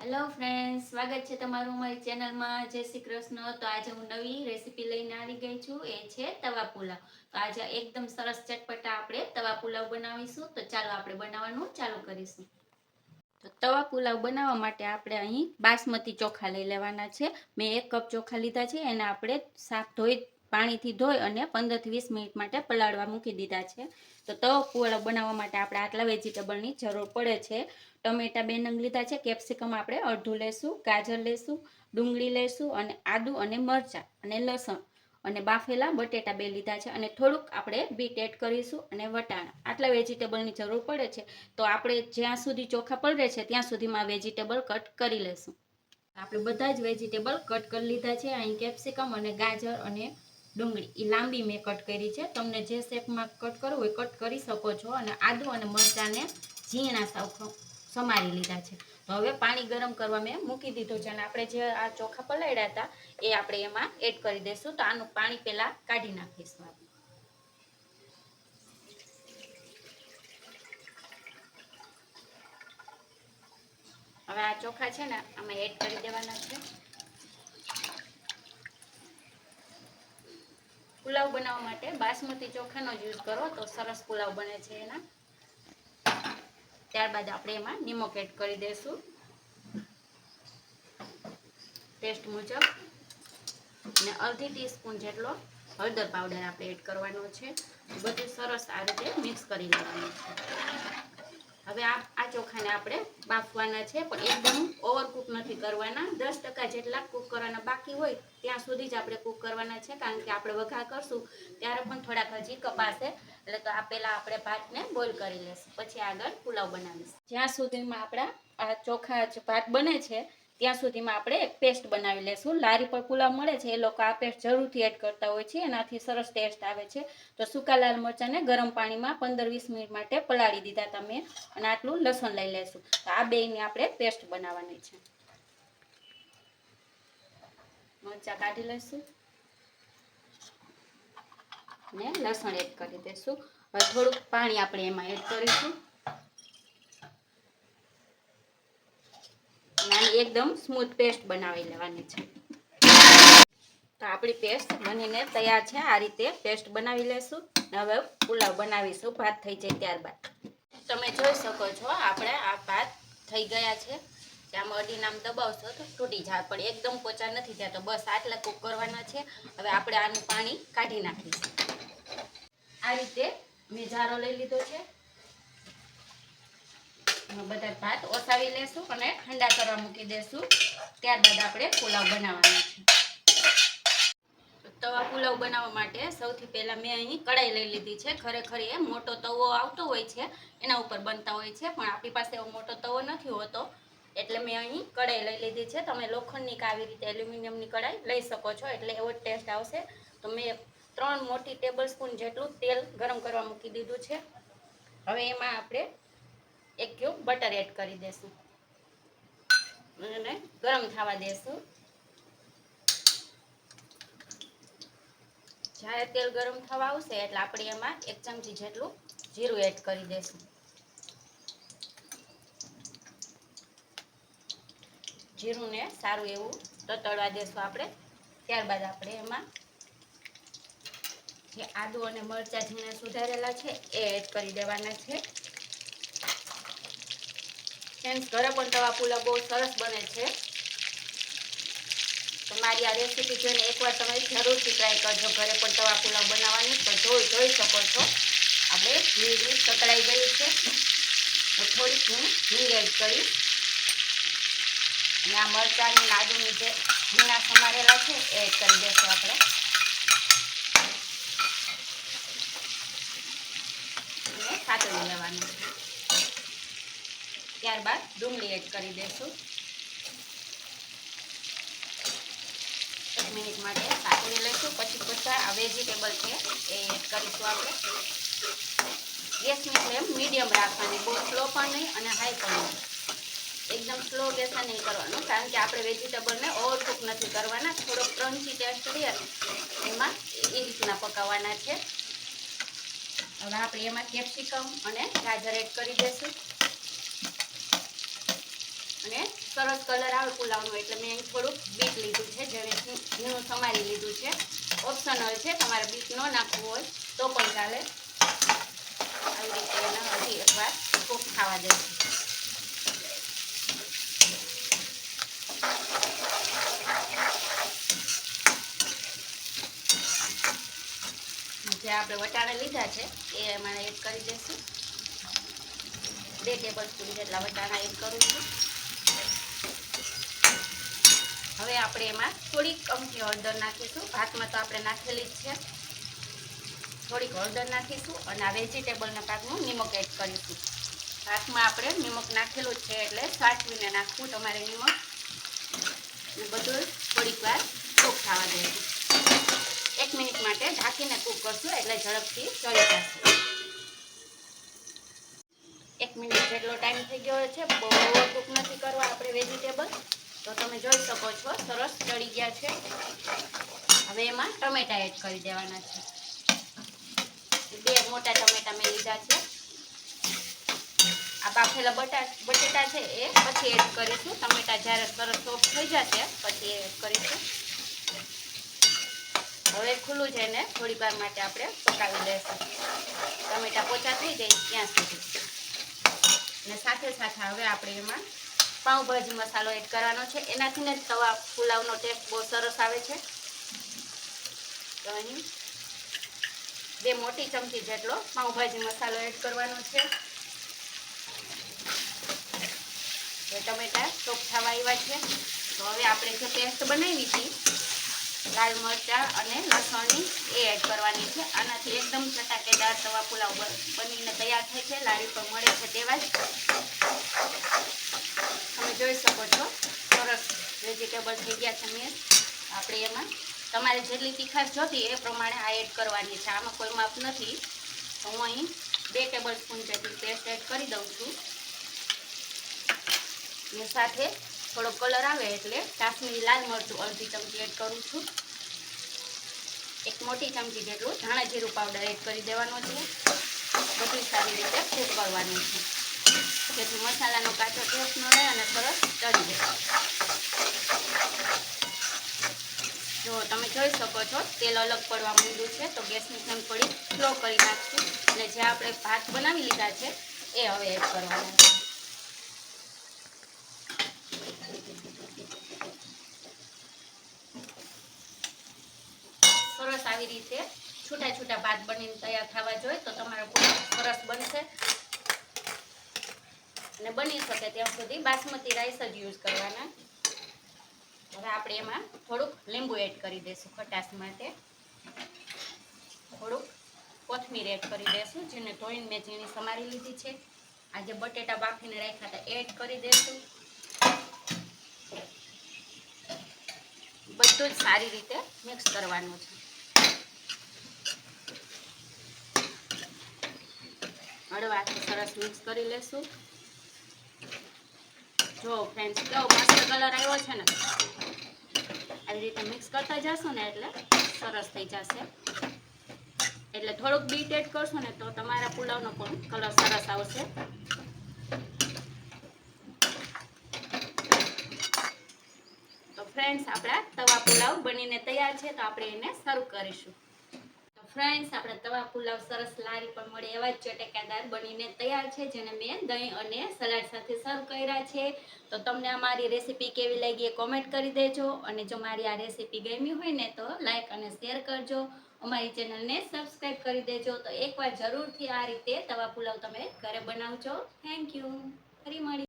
Hello friends, સ્વાગત છે તમારું મારી ચેનલમાં. જય શ્રી કૃષ્ણ. તો આજે હું નવી રેસીપી લઈને આવી ગઈ છું. એ છે તવા પુલાવ. તો આજે એકદમ સરસ ચટપટા આપણે તવા પુલાવ બનાવીશું. તો ચાલો આપણે બનાવવાનું ચાલુ કરીશું. તો તવા પુલાવ બનાવવા માટે આપણે અહીં બાસમતી ચોખા લઈ લેવાના છે. મેં 1 કપ ચોખા લીધા છે. એને આપણે સાફ પાણીથી ધોઈ અને 15 થી 20 મિનિટ માટે પલાળવા મૂકી દીધા છે. તો તવા પુલાવ બનાવવા માટે આપણે આટલા વેજીટેબલની જરૂર પડે છે. ટમેટા 2 નંગ લીધા છે. કેપ્સિકમ આપણે અડધું લેશું, ગાજર લેશું, ડુંગળી લેશું અને આદુ અને મરચાં અને લસણ અને બાફેલા બટેટા 2 લીધા છે અને થોડુંક આપણે બીટ એડ કરીશું અને વટાણા. આટલા વેજીટેબલની જરૂર પડે છે. તો આપણે જ્યાં સુધી ચોખા પલળે છે ત્યાં સુધીમાં વેજીટેબલ કટ કરી લેશું. આપણે બધા જ વેજીટેબલ કટ કરી લીધા છે. અહીં કેપ્સિકમ અને ગાજર અને ડુંગળી એ લાંબી મેં કટ કરી છે. તમને જે શેપમાં કટ કરવું હોય કટ કરી શકો છો. અને આદુ અને મરચાંને ઝીણા સાવ સમારી લીધા છે. તો હવે પાણી ગરમ કરવા મેં મૂકી દીધું છે અને આપણે જે આ ચોખા પલાળ્યા હતા એ આપણે એમાં એડ કરી દઈશું. તો આનું પાણી પહેલા કાઢી નાખીશું. હવે આ ચોખા છે ને આમાં એડ કરી દેવાના છે. પુલાવ બનાવવા માટે બાસમતી ચોખાનો જ યુઝ કરો તો સરસ પુલાવ બને છે એના. ત્યારબાદ આપણે એમાં નિમક એડ કરી દઈશું ટેસ્ટ મુજબ અને અડધી ટીસ્પૂન જેટલો હળદર પાવડર આપણે એડ કરવાનો છે. બધું સરસ આ રીતે મિક્સ કરી લેવાનું છે. હવે આ ચોખાને આપણે બાફવાના છે, પણ એકદમ ઓવરકુક નથી કરવાના. 10% જેટલા કૂક કરવાના બાકી હોય ત્યાં સુધી જ આપણે કૂક કરવાના છે, કારણ કે આપણે વઘાર કરશું ત્યારે પણ થોડાક હજી કપાશે. એટલે તો આ પહેલાં આપણે ભાતને બોઇલ કરી લઈશું, પછી આગળ પુલાવ બનાવીશું. જ્યાં સુધીમાં આપણા આ ચોખા ભાત બને છે ત્યાં સુધીમાં આપણે એક પેસ્ટ બનાવી લેશું. લારી પર પુલાવ મળે છે એ લોકો આ પેસ્ટ જરૂરથી એડ કરતા હોય છે, એનાથી સરસ ટેસ્ટ આવે છે. તો સૂકા લાલ મરચાંને ગરમ પાણીમાં 15-20 મિનિટ માટે પલાળી દીધા તમે. અને આટલું લસણ લઈ લેશું. તો આ બેયની આપણે પેસ્ટ બનાવવાની છે. મરચાં કાઢી લઈશું ને લસણ એડ કરી દઈશું. હવે થોડુંક પાણી આપણે એમાં એડ કરીશું. આની એકદમ સ્મૂથ પેસ્ટ બનાવી લેવાની છે. તો આપણી પેસ્ટ બનીને તૈયાર છે. આ રીતે પેસ્ટ બનાવી લેશું. હવે પુલાવ બનાવીશું ભાત થઈ જાય ત્યારબાદ. તમે જોઈ શકો છો આપણે આ ભાત થઈ ગયા છે. આમાં અડીને આમ દબાવશો તો તૂટી જાય, પણ એકદમ પોચા નથી થયા. તો બસ આટલા કૂક કરવાના છે. હવે આપણે આનું પાણી કાઢી નાખીશું. આ રીતે મેં જારો લઈ લીધો છે. બધા ભાત ઓસાવી લેશું અને ઠંડા કરવા મૂકી દેશું. ત્યારબાદ આપણે પુલાવ બનાવવાનો છે. તવા પુલાવ બનાવવા માટે સૌથી પહેલાં મેં અહીં કઢાઈ લઈ લીધી છે. ખરેખર એ મોટો તવો આવતો હોય છે એના ઉપર બનતા હોય છે, પણ આપણી પાસે એવો મોટો તવો નથી હોતો એટલે મેં અહીં કઢાઈ લઈ લીધી છે. તમે લોખંડની કે આવી રીતે એલ્યુમિનિયમની કઢાઈ લઈ શકો છો, એટલે એવો જ ટેસ્ટ આવશે. તો મેં 3 મોટી ટેબલ સ્પૂન જેટલું તેલ ગરમ કરવા મૂકી દીધું છે. હવે એમાં આપણે 1 ક્યુબ બટર એડ કરી દઈશું અને ગરમ થવા દેશું. જ્યારે તેલ ગરમ થવા આવશે એટલે આપણે એમાં 1 ચમચી જેટલું જીરું એડ કરી દઈશું. જીરુંને સારું એવું તતડવા દેશું આપણે. ત્યારબાદ આપણે એમાં જે આદુ અને મરચાં ઝીણા સુધારેલા છે એ એડ કરી દેવાના છે. ફ્રેન્ડ્સ, ઘરે પણ તવા પુલાવ બહુ સરસ બને છે. તમારી આ રેસીપી જોઈને એકવાર તમે જરૂરથી ટ્રાય કરજો. ઘરે પણ તવા પુલાવ બનાવવાની તો જોઈ શકો છો આપણે જીરું તતડાઈ ગયું છે. તો થોડીક હું હિંગ એડ કરીશ અને આ મરચાંની આદુની જે ઝીણા સમારેલા છે એ એડ કરી દઈશું આપણે. અને સાતળી લેવાનું છે. ત્યારબાદ ડુંગળી એડ કરી દઈશું. 1 મિનિટ માટે સાતળી લઈશું. પછી બધા આ વેજીટેબલ છે એ એડ કરીશું આપણે. ગેસની ફ્લેમ મીડિયમ રાખવાની, બહુ સ્લો પણ નહીં અને હાઈ પણ નહીં. એકદમ સ્લો ગેસે નહીં કરવાનું, કારણ કે આપણે વેજીટેબલને ઓવરકુક નથી કરવાના. થોડોક ક્રન્ચી ટેસ્ટ રહે એમાં એ રીતના પકાવવાના છે. હવે આપણે એમાં કેપ્સિકમ અને ગાજર એડ કરી દઈશું અને સરસ કલર આવે પુલાવનો એટલે મેં અહીં થોડુંક બીટ લીધું છે, જેને ઝીણું સમારી લીધું છે. ઓપ્શનલ છે, તમારે બીટ ન નાખવું હોય તો પણ ચાલે. આવી રીતે એને હજી એકવાર કૂક થવા દઈશું. જે આપણે વટાણા લીધા છે એ એમાં એડ કરી દઈશું. 2 ટેબલસ્પૂન જેટલા વટાણા એડ કરું છું. હવે આપણે એમાં થોડીક અમથી હળદર નાખીશું. ભાતમાં તો આપણે નાખેલી જ છે. થોડીક હળદર નાખીશું અને આ વેજીટેબલના ભાગનું નિમક એડ કરીશું. ભાતમાં આપણે નિમક નાખેલું જ છે એટલે સાચવીને નાખવું તમારે નિમક. અને બધું થોડીક વાર કૂક થવા દઈશું. 1 મિનિટ માટે ઢાંકીને કૂક કરશું એટલે ઝડપથી ચડી જશે. 1 મિનિટ જેટલો ટાઈમ થઈ ગયો છે. બહુ કૂક નથી કરવા આપણે વેજીટેબલ, તો તમે જોઈ શકો છો સરસ ચડી ગયા છે. હવે એમાં ટમેટા એડ કરી દેવાના છે. 2 મોટા ટમેટા મેં લીધા છે. આ બાફેલા બટેટા છે એ પછી એડ કરીશું. ટમેટા જ્યારે સરસ સોફ્ટ થઈ જશે પછી એડ કરીશું. હવે ખુલ્લું છે એને થોડી વાર માટે આપણે પકાવી દઈશું, ટમેટા પોચા થઈ જાય ત્યાં સુધી. અને સાથે સાથે હવે આપણે એમાં પાઉંભાજી મસાલો એડ કરવાનો છે. એનાથી જ તવા પુલાવનો ટેસ્ટ બહુ સરસ આવે છે. તો અહીં 2 મોટી ચમચી જેટલો પાઉંભાજી મસાલો એડ કરવાનો છે. ટમેટા સોફ્ટ થવા આવ્યા છે. તો હવે આપણે જે પેસ્ટ બનાવી હતી લાલ મરચાં અને લસણની એ એડ કરવાની છે. આનાથી એકદમ ચટાકેદાર તવા પુલાવ બનીને તૈયાર થાય છે. લારી પર મળે છે તેવા જ. તમે જોઈ શકો છો સરસ વેજીટેબલ થઈ ગયા છે મેં. આપણે એમાં તમારે જેટલી તીખાશ જોતી એ પ્રમાણે આ એડ કરવાની છે. આમાં કોઈ માપ નથી. તો હું અહીં 2 ટેબલસ્પૂન જેટલી પેસ્ટ એડ કરી દઉં છું. અને સાથે થોડો કલર આવે એટલે કાશ્મીરી લાલ મરચું અડધી ચમચી એડ કરું છું. 1 મોટી ચમચી જેટલું ધાણા જીરું પાવડર એડ કરી દેવાનો છે. બધું સારી રીતે કૂક કરવાનું છે જેથી મસાલાનો કાચો ટેસ્ટ ન રહે અને સરસ ચડી જાય. જો તમે જોઈ શકો છો તેલ અલગ પડવા માંડ્યું છે, તો ગેસની ફ્લેમ થોડી સ્લો કરી નાખશું. અને જે આપણે ભાત બનાવી લીધા છે એ હવે એડ કરવાના છે. સરસ આવી રીતે છૂટા છૂટા ભાત બનીને તૈયાર થવા જોઈએ તો તમારો પુલાવ સરસ બનશે. અને બની શકે ત્યાં સુધી બાસમતી રાઈસ જ યુઝ કરવાના. હવે આપણે એમાં થોડુંક લીંબુ એડ કરી દઈશું ખટાશ માટે. થોડુંક કોથમીર એડ કરી દઈશું, જેને ધોઈને મેં ઝીણી સમારી લીધી છે. આજે બટેટા બાફીને રાખ્યા હતા એડ કરી દઈશું. બધું જ સારી રીતે મિક્સ કરવાનું છે. હળવાથી સરસ મિક્સ કરી લેશું. જો ફ્રેન્ડ્સ કેવો મસ્ત કલર આવ્યો છે ને. આવી રીતે મિક્સ કરતા જશો ને એટલે સરસ થઈ જશે. એટલે થોડુંક બીટ એડ કરશો ને તો તમારા પુલાવનો પણ કલર સરસ આવશે. તો ફ્રેન્ડ્સ આપણા તવા પુલાવ બનીને તૈયાર છે. તો આપણે એને સર્વ કરીશું. ફ્રેન્ડ્સ આપણા તવા પુલાવ સરસ લારી પર મળે એવા જ ચટકાદાર બનીને તૈયાર છે, જેને મેં દહીં અને સલાડ સાથે સર્વ કર્યા છે. તો તમને અમારી રેસીપી કેવી લાગી એ કોમેન્ટ કરી દેજો. અને જો મારી આ રેસીપી ગમી હોય ને તો લાઈક અને શેર કરજો. અમારી ચેનલને સબસ્ક્રાઈબ કરી દેજો. તો એકવાર જરૂરથી આ રીતે તવા પુલાવ તમે ઘરે બનાવજો. Thank you. ફરી મળી.